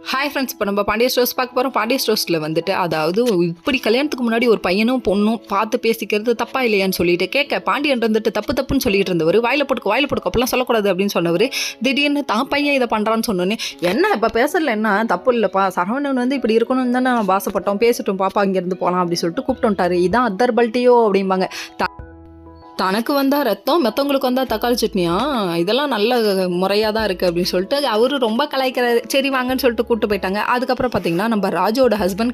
Hi friends, இப்போ நம்ம Pandya stores பார்க்க போகிறோம். பாண்டிய ஸ்டோர்ஸில் வந்துட்டு அதாவது இப்படி கல்யாணத்துக்கு முன்னாடி ஒரு பையனும் பொண்ணும் பார்த்து பேசிக்கிறது தப்பா இல்லையான்னு சொல்லிட்டு கேட்க பாண்டியன் வந்துட்டு தப்புன்னு சொல்லிட்டு இருந்தவர், வாயில போட்டுக்க அப்பெல்லாம் சொல்லக்கூடாது அப்படின்னு சொன்னவர், திடீர்னு தான் பையன் இதை பண்ணுறான்னு சொன்னோன்னே, என்ன இப்போ பேசல என்ன தப்பு இல்லைப்பா, சரவணன் வந்து இப்படி இருக்கணும்னு தானே நம்ம ஆசைப்பட்டோம், பேசட்டும் பாப்பா இங்கேருந்து போகலாம் அப்படின்னு சொல்லிட்டு கூப்பிட்டு வந்துட்டாரு. இதான் அத்தர் பல்ட்டியோ அப்படிம்பாங்க. தனக்கு வந்தால் ரத்தம், மற்றவங்களுக்கு வந்தால் தக்காளி சட்னியா, இதெல்லாம் நல்ல முறையாக தான் இருக்குது அப்படின்னு சொல்லிட்டு அவரு ரொம்ப கலாய்க்கிறாரு. சரி வாங்கன்னு சொல்லிட்டு கூப்பிட்டு போயிட்டாங்க. அதுக்கப்புறம் பார்த்தீங்கன்னா நம்ம ராஜுவோட ஹஸ்பண்ட்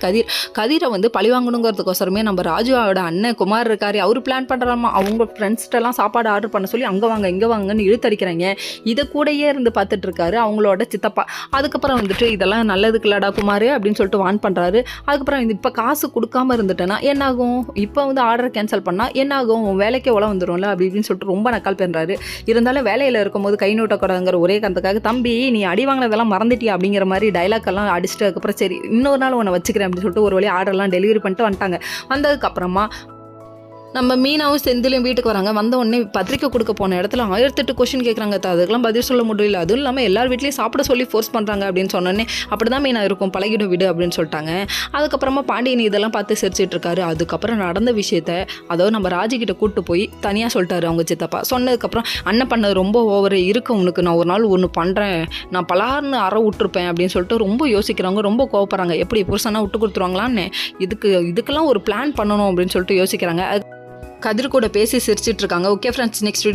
கதிரை வந்து பழி வாங்கணுங்கிறதுக்கோசரமே நம்ம ராஜுவோட அண்ணன் குமார் இருக்காரு, அவர் பிளான் பண்ணுறாமா அவங்க ஃப்ரெண்ட்ஸ்ட்டெல்லாம் சாப்பாடு ஆர்டர் பண்ண சொல்லி அங்கே வாங்க இங்கே வாங்கன்னு இழுத்தடிக்கிறாங்க. இதை கூடயே இருந்து பார்த்துட்டு இருக்காரு அவங்களோட சித்தப்பா. அதுக்கப்புறம் வந்துட்டு இதெல்லாம் நல்லதுக்கு இல்லடா குமார் அப்படின்னு சொல்லிட்டு வான் பண்ணுறாரு. அதுக்கப்புறம் இப்போ காசு கொடுக்காம இருந்துட்டேன்னா என்னாகும், இப்போ வந்து ஆர்டர் கேன்சல் பண்ணால் என்னாகும், வேலைக்கே உழ வந்துடும்ல அப்படி இப்படின்னு சொல்லிட்டு ரொம்ப நக்கால் பண்ணுறாரு. இருந்தாலும் வேலையில் இருக்கும்போது கை நீட்டக்கூடாதுங்கிற ஒரே காரணத்துக்காக, தம்பி நீ அடி வாங்கினதெல்லாம் மறந்துட்டியா அப்படிங்கிற மாதிரி டைலாக் எல்லாம் அடிச்சுட்டு அதுக்கப்புறம் சரி இன்னொரு நாள் உன்னை வச்சுக்கிறேன் அப்படின்னு சொல்லிட்டு ஒரு வழி ஆர்டர்லாம் டெலிவரி பண்ணிட்டு வந்துட்டாங்க. வந்ததுக்கப்புறமா நம்ம மீனாவும் செந்திலையும் வீட்டுக்கு வராங்க. வந்த உடனே பத்திரிக்கை கொடுக்க போன இடத்துல 1008 கொஸ்டின் கேட்குறாங்க. அதுக்கெல்லாம் பதில் சொல்ல முடியல. அதுவும் இல்லாமல் எல்லார் வீட்லேயும் சாப்பிட சொல்லி ஃபோர்ஸ் பண்ணுறாங்க அப்படின்னு சொன்னோன்னே, அப்படி தான் மீனா இருக்கும், பழகிடும் விடு அப்படின்னு சொல்லிட்டாங்க. அதுக்கப்புறமா பாண்டியன் இதெல்லாம் பார்த்து சிரிச்சிட்டு இருக்காரு. அதுக்கப்புறம் நடந்த விஷயத்த அதாவது நம்ம ராஜிக்கிட்ட கூப்பிட்டு போய் தனியாக சொல்லிட்டாரு அவங்க சித்தப்பா. சொன்னதுக்கப்புறம் அண்ணன் பண்ணது ரொம்ப ஓவர் இருக்கு, உனக்கு நான் ஒரு நாள் ஒன்று பண்ணுறேன், நான் பலார்னு அற விட்டுருப்பேன் அப்படின்னு சொல்லிட்டு ரொம்ப யோசிக்கிறாங்க, ரொம்ப கோவப்படுறாங்க. எப்படி புருஷனா விட்டு கொடுத்துருவாங்களான்னு இதுக்கெல்லாம் ஒரு பிளான் பண்ணணும் அப்படின்னு சொல்லிட்டு யோசிக்கிறாங்க. கதிர் கூட பேசி சிரிச்சிட்டு இருக்காங்க. Okay friends, next video